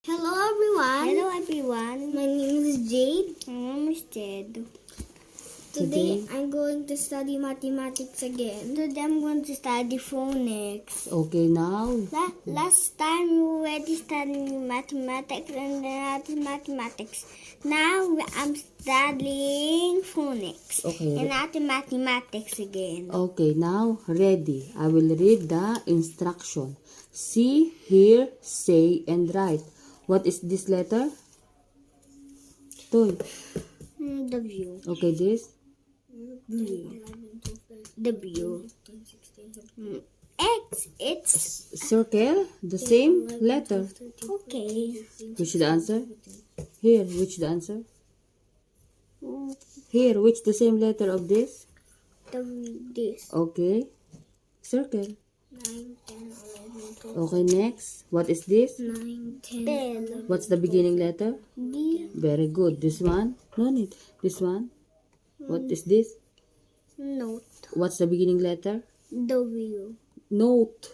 Hello everyone. Hello everyone. My name is Jade. My name is Jed. Today I'm going to study mathematics again. Today I'm going to study phonics. Okay, now. Last time we already studied mathematics and then mathematics. Now I'm studying phonics. Okay. And not mathematics again. Okay, now ready. I will read the instruction. See, hear, say, and write. What is this letter? Toy. W. Okay, this. W. X. It's Circle the same letter. okay. Which is the answer? Here, which is the answer? Here, which the same letter of this? This. Okay. Circle. 9, 10, 11, 12, Okay, next. What is this? 9, 10, 10. What's the beginning letter? D. Very good. This one? No need. This one? What is this? Note. What's the beginning letter? W. Note.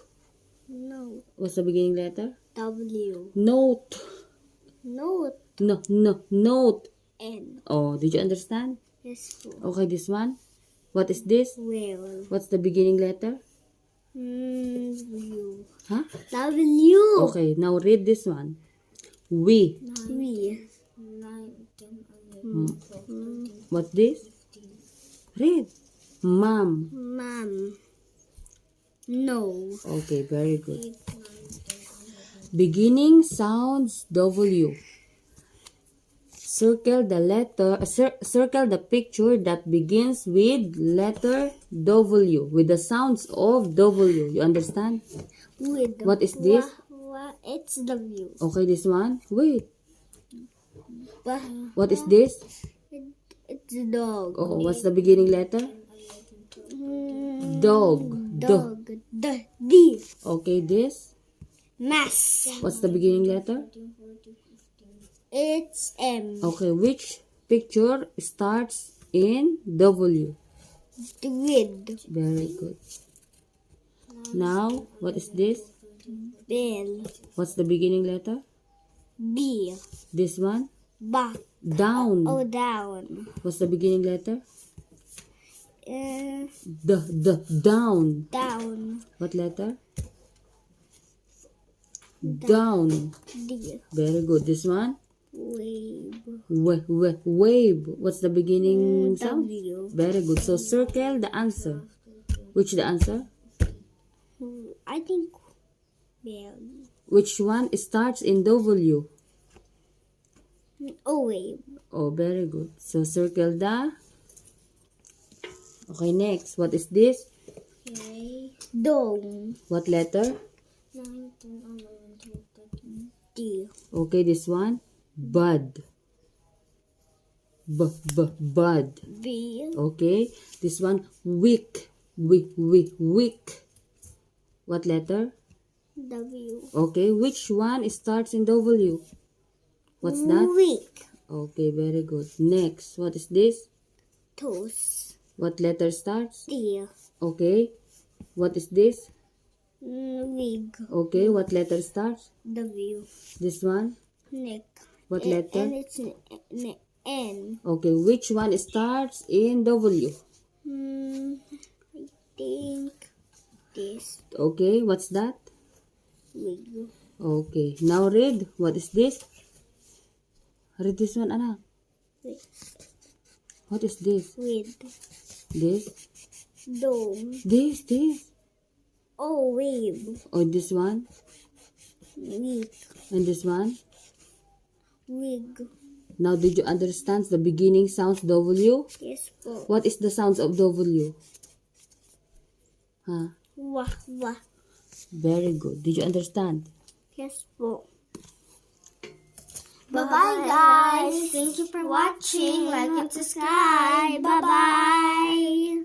Note. What's the beginning letter? W. Note. Note. Note. N. Oh, did you understand? Yes. Okay, this one. What is this? Well. What's the beginning letter? W. Huh? W. Okay, now read this one. We. We. 9, 10, 11, 12, 13, What's this? Read. Mom. Mom. No. Okay, very good. 8, 9, 10, 11. Beginning sounds W. Circle the letter, circle the picture that begins with letter W, with the sounds of W. You understand? With. What is this? It's W. Okay, this one. Wait. But What is this? it's dog. Oh, what's the beginning letter? Dog. Dog. D. Okay, this. Mass. What's the beginning letter? 13, 14, 15. It's M. Okay, which picture starts in W? With. Very good. Now, what is this? Bell. What's the beginning letter? B. This one? Back. Down. Oh, down. What's the beginning letter? Uh, Down. down. What letter? Down. D. Very good. This one? Wave. Wave. What's the beginning sound? W. Very good. So circle the answer. Which the answer? I think bell. Which one starts in W? Oh, wave. Oh, very good. So circle the. Okay, next. What is this? Okay. Dome. What letter? 9, 10, 11, 12, 13. D. Okay, this one. Bud. Bud. B. Okay, this one. Week. Week. What letter? W. Okay, which one starts in W? What's that? Week. Okay, very good. Next, what is this? Toes. What letter starts? D. Okay, what is this? Wig. Okay, what letter starts? W. This one? Neck. What And letter? it's N. Okay, which one starts in W? I think this. Okay, what's that? Wig. Okay, now read. What is this? Read this one, anak. Wig. What is this? With. This? Dome. This? Oh, wave. Oh, this one? Wig. And this one? Wig. Now, did you understand the beginning sounds W? Yes po. What is the sounds of W? Huh? Wah, wah. Very good. Did you understand? Yes po. Bye-bye, guys. Thank you for watching. Like and subscribe. Bye-bye.